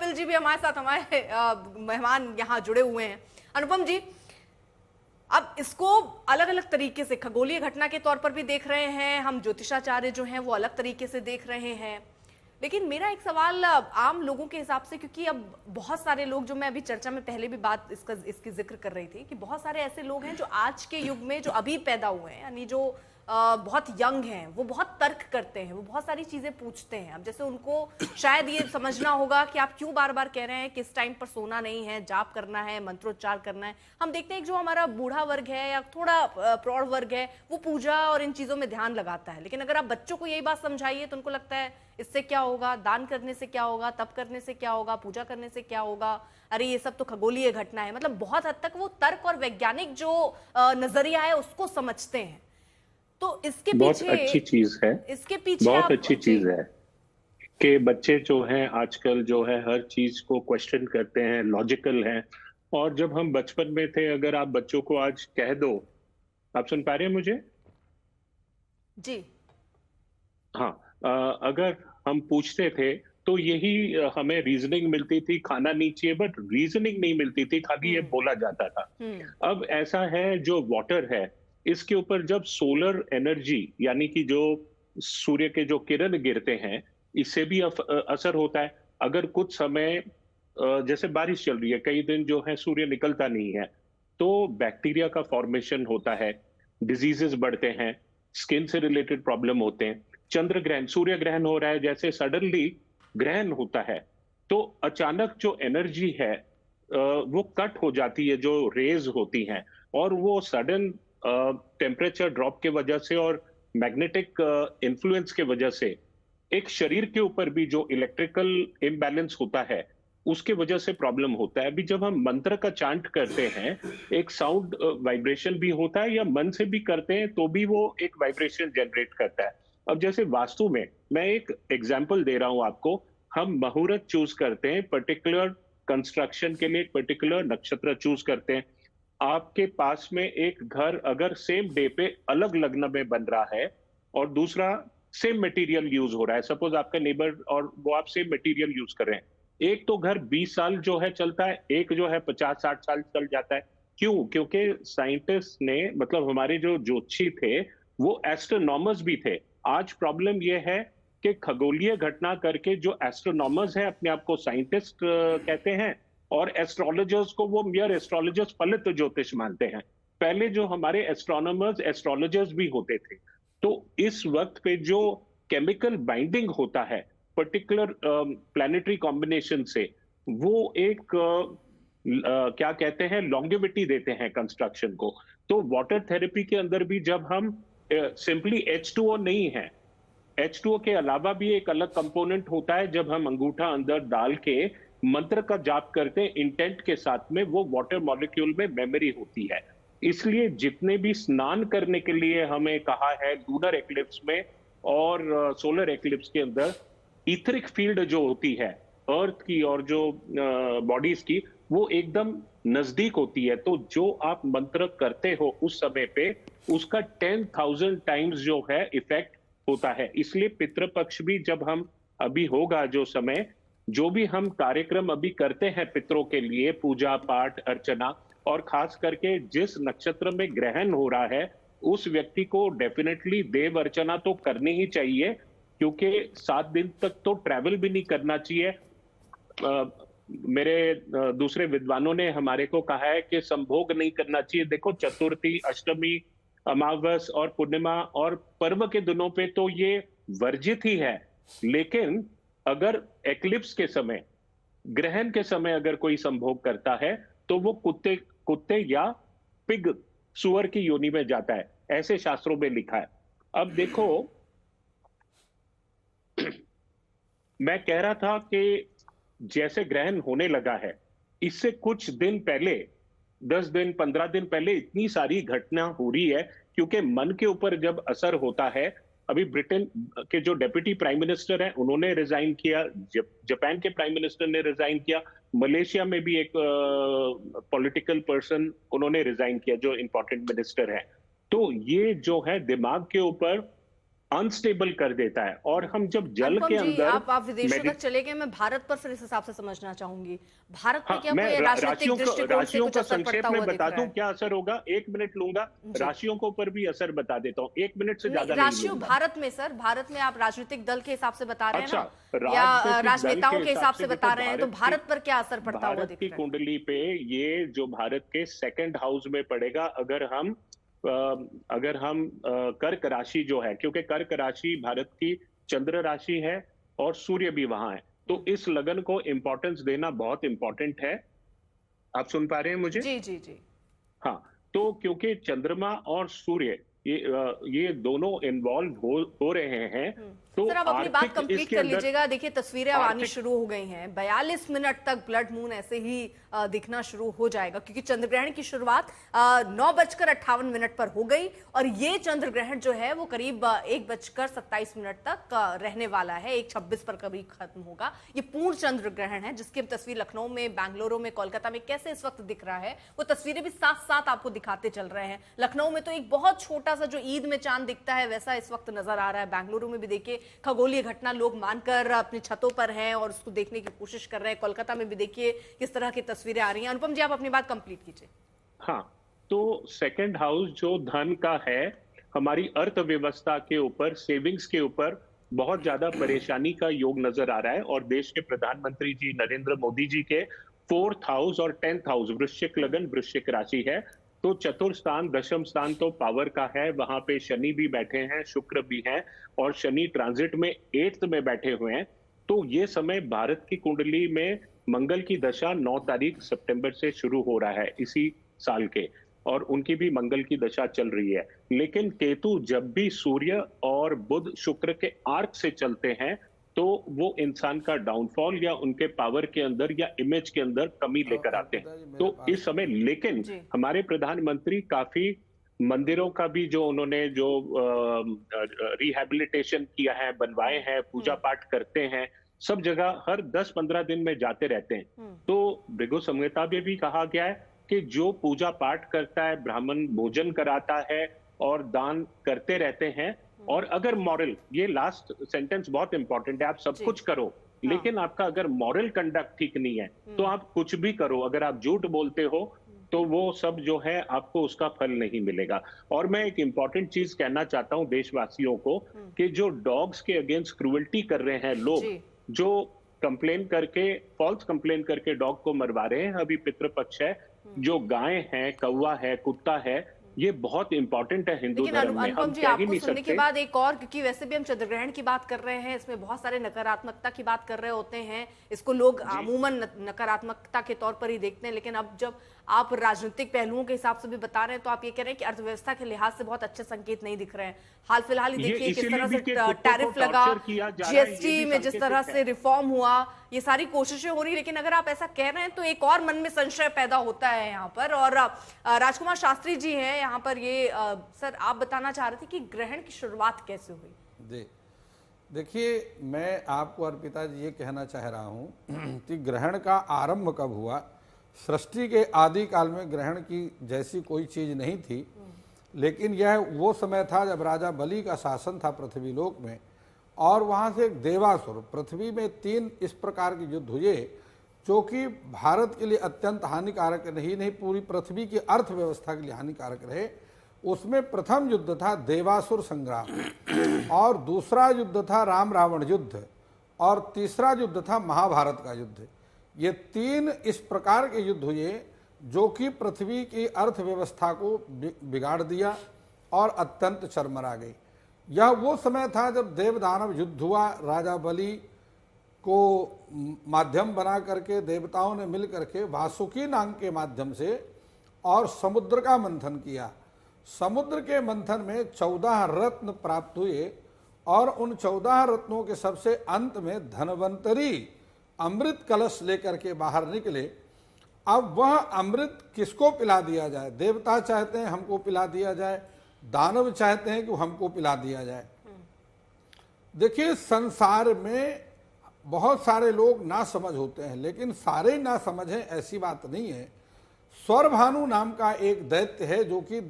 कपिल जी भी हमारे साथ, हमारे मेहमान यहाँ जुड़े हुए हैं। अनुपम जी, अब इसको अलग अलग तरीके से खगोलीय घटना के तौर पर भी देख रहे हैं हम, ज्योतिषाचार्य जो हैं वो अलग तरीके से देख रहे हैं, लेकिन मेरा एक सवाल आम लोगों के हिसाब से, क्योंकि अब बहुत सारे लोग, जो मैं अभी चर्चा में पहले भी बात इसकी जिक्र कर रही थी, कि बहुत सारे ऐसे लोग हैं जो आज के युग में, जो अभी पैदा हुए हैं, यानी जो बहुत यंग हैं, वो बहुत तर्क करते हैं, वो बहुत सारी चीजें पूछते हैं। अब जैसे उनको शायद ये समझना होगा कि आप क्यों बार बार कह रहे हैं कि इस टाइम पर सोना नहीं है, जाप करना है, मंत्रोच्चार करना है। हम देखते हैं कि जो हमारा बूढ़ा वर्ग है या थोड़ा प्रौढ़ वर्ग है, वो पूजा और इन चीजों में ध्यान लगाता है, लेकिन अगर आप बच्चों को यही बात समझाइए तो उनको लगता है इससे क्या होगा, दान करने से क्या होगा, तप करने से क्या होगा, पूजा करने से क्या होगा, अरे ये सब तो खगोलीय घटना है। मतलब बहुत हद तक वो तर्क और वैज्ञानिक जो नजरिया है उसको समझते हैं। तो बहुत अच्छी चीज है, इसके पीछे बहुत आप अच्छी जी। चीज है कि बच्चे जो हैं आजकल जो है हर चीज को क्वेश्चन करते हैं, लॉजिकल हैं। और जब हम बचपन में थे, अगर आप बच्चों को आज कह दो, आप सुन पा रहे हैं मुझे? जी। हाँ। अगर हम पूछते थे तो यही हमें रीजनिंग मिलती थी, खाना नहीं चाहिए, बट रीजनिंग नहीं मिलती थी, खाली ये हम्म। बोला जाता था। हम्म। अब ऐसा है, जो वाटर है, इसके ऊपर जब सोलर एनर्जी, यानी कि जो सूर्य के जो किरण गिरते हैं, इससे भी असर होता है। अगर कुछ समय जैसे बारिश चल रही है, कई दिन जो है सूर्य निकलता नहीं है, तो बैक्टीरिया का फॉर्मेशन होता है, डिजीजेस बढ़ते हैं, स्किन से रिलेटेड प्रॉब्लम होते हैं। चंद्र ग्रहण, सूर्य ग्रहण हो रहा है, जैसे सडनली ग्रहण होता है, तो अचानक जो एनर्जी है वो कट हो जाती है, जो रेज होती हैं, और वो सडन टेम्परेचर ड्रॉप के वजह से और मैग्नेटिक इन्फ्लुएंस के वजह से एक शरीर के ऊपर भी जो इलेक्ट्रिकल इम्बैलेंस होता है, उसके वजह से प्रॉब्लम होता है। अभी जब हम मंत्र का चांट करते हैं, एक साउंड वाइब्रेशन भी होता है, या मन से भी करते हैं तो भी वो एक वाइब्रेशन जनरेट करता है। अब जैसे वास्तु में, मैं एक एग्जांपल दे रहा हूं आपको। हम मुहूर्त चूज करते हैं पर्टिकुलर कंस्ट्रक्शन के लिए, एक पर्टिकुलर नक्षत्र चूज करते हैं। आपके पास में एक घर अगर सेम डे पे अलग लग्न में बन रहा है, और दूसरा सेम मटेरियल यूज हो रहा है, सपोज आपका नेबर और वो आप सेम मटेरियल यूज कर रहे हैं, एक तो घर 20 साल जो है चलता है, एक जो है 50-60 साल चल जाता है। क्यों? क्योंकि साइंटिस्ट ने, मतलब हमारे जो ज्योतिषी थे, वो एस्ट्रोनॉमर्स भी थे। आज प्रॉब्लम यह है कि खगोलीय घटना करके जो एस्ट्रोनॉमर्स हैं, अपने आप को साइंटिस्ट कहते हैं, और एस्ट्रोलॉजर्स को वो मियर एस्ट्रोलॉजर्स, फलित ज्योतिष मानते हैं। पहले जो हमारे एस्ट्रोनॉमर्स एस्ट्रोलॉजर्स भी होते थे। तो इस वक्त पे जो केमिकल बाइंडिंग होता है पर्टिकुलर प्लैनेटरी कॉम्बिनेशन से, वो एक क्या कहते हैं, लॉन्गेविटी देते हैं कंस्ट्रक्शन को। तो वाटर थेरेपी के अंदर भी जब हम सिंपली H2O नहीं है, H2O के अलावा भी एक अलग कंपोनेंट होता है, जब हम अंगूठा अंदर डाल के मंत्र का जाप करते हैं इंटेंट के साथ में, वो वाटर मॉलिक्यूल में मेमोरी होती है। इसलिए जितने भी स्नान करने के लिए हमें कहा है लूनर एक्लिप्स में और सोलर एक्लिप्स के अंदर, इथरिक फील्ड जो होती है अर्थ की और जो बॉडीज की, वो एकदम नजदीक होती है। तो जो आप मंत्र करते हो उस समय पे, उसका 10,000 टाइम्स जो है इफेक्ट होता है। इसलिए पितृपक्ष भी जब हम, अभी होगा जो समय, जो भी हम कार्यक्रम अभी करते हैं पितरों के लिए, पूजा पाठ अर्चना, और खास करके जिस नक्षत्र में ग्रहण हो रहा है, उस व्यक्ति को डेफिनेटली देव अर्चना तो करनी ही चाहिए, क्योंकि 7 दिन तक तो ट्रैवल भी नहीं करना चाहिए। मेरे दूसरे विद्वानों ने हमारे को कहा है कि संभोग नहीं करना चाहिए। देखो, चतुर्थी, अष्टमी, अमावस और पूर्णिमा और पर्व के दिनों पे तो ये वर्जित ही है, लेकिन अगर एक्लिप्स के समय, ग्रहण के समय अगर कोई संभोग करता है, तो वो कुत्ते कुत्ते या पिग, सुअर की योनि में जाता है, ऐसे शास्त्रों में लिखा है। अब देखो, मैं कह रहा था कि जैसे ग्रहण होने लगा है, इससे कुछ दिन पहले, 10 दिन 15 दिन पहले इतनी सारी घटना हो रही है, क्योंकि मन के ऊपर जब असर होता है। अभी ब्रिटेन के जो डेप्यूटी प्राइम मिनिस्टर हैं, उन्होंने रिजाइन किया, जापान के प्राइम मिनिस्टर ने रिजाइन किया, मलेशिया में भी एक पॉलिटिकल पर्सन, उन्होंने रिजाइन किया, जो इंपॉर्टेंट मिनिस्टर है। तो ये जो है दिमाग के ऊपर अनस्टेबल कर देता है। और हम जब जल अनुपम के जी, अंदर आप विदेशों तक चले गए, मैं भारत पर फिर इस हिसाब से समझना चाहूंगी। भारत पे हाँ, क्या मैं कोई राजनीतिक दृष्टिकोण से राशियों कुछ को असर संक्षेप पड़ता में हुआ दिख बता रहा दूं है? क्या असर होगा, 1 मिनट लूंगा। जी। राशियों को पर भी असर बता देता हूं, 1 मिनट से नहीं, ज्यादा नहीं राशियों लूंगा। भारत में सर, भारत में आप राजनीतिक दल के हिसाब से बता रहे हैं अच्छा, ना, या राजनीतिक दल के राजनेताओं के हिसाब हिसाब से से देखो, बता रहे हैं, तो भारत पर क्या असर पड़ता हुआ भारत दिख की रहा है? कुंडली पे ये जो भारत के सेकंड हाउस में पड़ेगा, अगर हम कर्क राशि जो है, क्योंकि कर्क राशि भारत की चंद्र राशि है और सूर्य भी वहां है, तो इस लगन को इंपॉर्टेंस देना बहुत इंपॉर्टेंट है। आप सुन पा रहे हैं मुझे? जी जी जी। हाँ, तो क्योंकि चंद्रमा और सूर्य ये दोनों इन्वॉल्व हो रहे हैं, तो सर, आप अपनी बात आर्थिक कंप्लीट इसके कर अंदर लीजिएगा। देखिए, तस्वीरें अब आनी आर्थिक शुरू हो गई हैं। 42 मिनट तक ब्लड मून ऐसे ही दिखना शुरू हो जाएगा, क्योंकि चंद्र ग्रहण की शुरुआत 9:58 पर हो गई, और ये चंद्र ग्रहण जो है वो करीब 1:27 तक रहने वाला है। 1:26 पर करीब खत्म होगा। ये पूर्ण चंद्र ग्रहण है, जिसकी हम तस्वीर लखनऊ में, बेंगलुरु में, कोलकाता में कैसे इस वक्त दिख रहा है, वो तस्वीरें भी साथ साथ आपको दिखाते चल रहे हैं। लखनऊ में तो एक बहुत छोटा सा जो ईद में चांद दिखता है, वैसा इस वक्त नजर आ रहा है। बेंगलुरु में भी देखिए, खगोलीय घटना लोग मानकर अपनी छतों पर हैं और उसको देखने की कोशिश कर रहे हैं। कोलकाता में भी देखिए किस तरह की तस्वीरें आ रही हैं। अनुपम जी, आप अपनी बात कंप्लीट कीजिए। हाँ, तो सेकंड हाउस जो धन का है, हमारी अर्थव्यवस्था के ऊपर, सेविंग्स के ऊपर बहुत ज्यादा परेशानी का योग नजर आ रहा है। और देश के प्रधानमंत्री जी नरेंद्र मोदी जी के 4th हाउस और 10th हाउस, वृश्चिक लगन, वृश्चिक राशि है। तो चतुर्थ स्थान, दशम स्थान तो पावर का है, वहां पे शनि भी बैठे हैं, शुक्र भी हैं, और शनि ट्रांजिट में 8th में बैठे हुए हैं। तो ये समय भारत की कुंडली में मंगल की दशा 9 तारीख सितंबर से शुरू हो रहा है इसी साल के, और उनकी भी मंगल की दशा चल रही है। लेकिन केतु जब भी सूर्य और बुध शुक्र के आर्क से चलते हैं, तो वो इंसान का डाउनफॉल या उनके पावर के अंदर या इमेज के अंदर कमी लेकर आते हैं। तो इस समय लेकिन हमारे प्रधानमंत्री काफी मंदिरों का भी जो उन्होंने जो रिहैबिलिटेशन किया है, बनवाए हैं, पूजा पाठ करते हैं, सब जगह हर 10-15 दिन में जाते रहते हैं। तो भृगु संहिता में भी कहा गया है कि जो पूजा पाठ करता है, ब्राह्मण भोजन कराता है और दान करते रहते हैं, और अगर मॉरल, ये लास्ट सेंटेंस बहुत इंपॉर्टेंट है, आप सब कुछ करो, लेकिन आपका अगर मॉरल कंडक्ट ठीक नहीं है, तो आप कुछ भी करो, अगर आप झूठ बोलते हो, तो वो सब जो है आपको उसका फल नहीं मिलेगा। और मैं एक इंपॉर्टेंट चीज कहना चाहता हूं देशवासियों को, कि जो डॉग्स के अगेंस्ट क्रूएल्टी कर रहे हैं लोग, जो कंप्लेन करके, फॉल्स कंप्लेन करके डॉग को मरवा रहे हैं, अभी पितृपक्ष है, जो गाय है, कौवा है, कुत्ता है, ये बहुत इंपॉर्टेंट है हिंदू धर्म में। अनुपम जी, आपको सुनने के बाद एक और, क्योंकि वैसे भी हम चंद्रग्रहण की बात कर रहे हैं, इसमें बहुत सारे नकारात्मकता की बात कर रहे होते हैं, इसको लोग अमूमन नकारात्मकता के तौर पर ही देखते हैं। लेकिन अब जब आप राजनीतिक पहलुओं के हिसाब से भी बता रहे हैं, तो आप ये कह रहे हैं कि अर्थव्यवस्था के लिहाज से बहुत अच्छे संकेत नहीं दिख रहे हैं। हाल फिलहाल ही देखिए किस तरह से टैरिफ लगा, जीएसटी में जिस तरह से रिफॉर्म हुआ, ये सारी कोशिशें हो रही। लेकिन अगर आप ऐसा कह रहे हैं तो एक और मन में संशय पैदा होता है यहाँ पर। और राजकुमार शास्त्री जी हैं यहाँ पर, ये सर आप बताना चाह रहे थे कि ग्रहण की शुरुआत कैसे हुई? देखिए, मैं आपको अर्पिता जी ये कहना चाह रहा हूँ कि ग्रहण का आरंभ कब हुआ। सृष्टि के आदि काल में ग्रहण की जैसी कोई चीज नहीं थी, लेकिन यह वो समय था जब राजा बलि का शासन था पृथ्वी लोक में, और वहाँ से एक देवासुर, पृथ्वी में 3 इस प्रकार के युद्ध हुए जो कि भारत के लिए अत्यंत हानिकारक नहीं, पूरी पृथ्वी की अर्थव्यवस्था के लिए हानिकारक रहे। उसमें प्रथम युद्ध था देवासुर संग्राम, और दूसरा युद्ध था राम रावण युद्ध, और तीसरा युद्ध था महाभारत का युद्ध। ये 3 इस प्रकार के युद्ध हुए जो कि पृथ्वी की अर्थव्यवस्था को बिगाड़ दिया और अत्यंत चरमरा गई। यह वो समय था जब देव दानव युद्ध हुआ। राजा बलि को माध्यम बना करके देवताओं ने मिल करके वासुकी नाग के माध्यम से और समुद्र का मंथन किया। समुद्र के मंथन में 14 रत्न प्राप्त हुए, और उन 14 रत्नों के सबसे अंत में धनवंतरी अमृत कलश लेकर के बाहर निकले। अब वह अमृत किसको पिला दिया जाए? देवता चाहते हैं हमको पिला दिया जाए, दानव चाहते हैं कि हमको पिला दिया जाए। देखिए, संसार में बहुत सारे लोग ना समझ होते हैं, लेकिन सारे ना समझें ऐसी बात नहीं है। स्वरभानु नाम का एक दैत्य है जो कि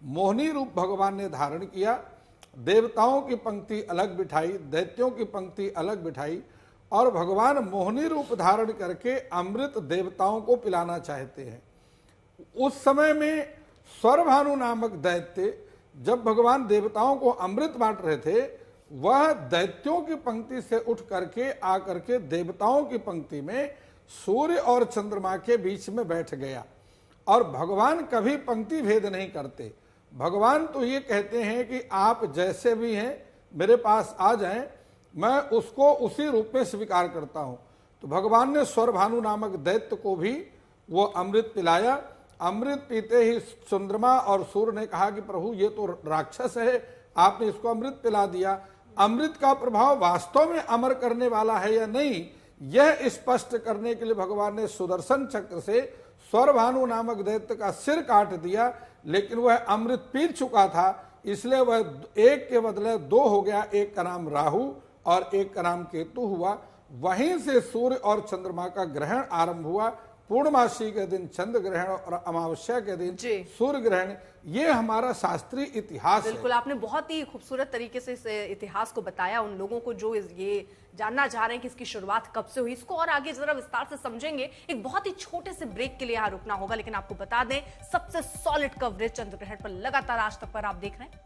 मोहिनी रूप भगवान ने धारण किया, देवताओं की पंक्ति अलग बिठाई, दैत्यों की पंक्ति अलग बिठाई और भगवान मोहिनी रूप धारण करके अमृत देवताओं को पिलाना चाहते हैं। उस समय में स्वरभानु नामक दैत्य जब भगवान देवताओं को अमृत बांट रहे थे, वह दैत्यों की पंक्ति से उठ करके आकर के देवताओं की पंक्ति में सूर्य और चंद्रमा के बीच में बैठ गया। और भगवान कभी पंक्ति भेद नहीं करते। भगवान तो ये कहते हैं कि आप जैसे भी हैं मेरे पास आ जाएं, मैं उसको उसी रूप में स्वीकार करता हूं। तो भगवान ने स्वरभानु नामक दैत्य को भी वो अमृत पिलाया। अमृत पीते ही चंद्रमा और सूर्य ने कहा कि प्रभु ये तो राक्षस है, आपने इसको अमृत पिला दिया। अमृत का प्रभाव वास्तव में अमर करने वाला है या नहीं, यह स्पष्ट करने के लिए भगवान ने सुदर्शन चक्र से स्वरभानु नामक दैत्य का सिर काट दिया, लेकिन वह अमृत पी चुका था, इसलिए वह एक के बदले दो हो गया। एक का नाम राहु और एक का नाम केतु हुआ। वहीं से सूर्य और चंद्रमा का ग्रहण आरंभ हुआ। पूर्णमासी के दिन चंद्र ग्रहण और अमावस्या के दिन सूर्य ग्रहण। ये हमारा शास्त्रीय इतिहास है। बिल्कुल, आपने बहुत ही खूबसूरत तरीके से इस इतिहास को बताया उन लोगों को जो ये जानना चाह रहे हैं कि इसकी शुरुआत कब से हुई। इसको और आगे जरा विस्तार से समझेंगे। एक बहुत ही छोटे से ब्रेक के लिए यहाँ रुकना होगा, लेकिन आपको बता दें सबसे सॉलिड कवरेज चंद्र ग्रहण पर लगातार आज तक पर आप देख रहे हैं।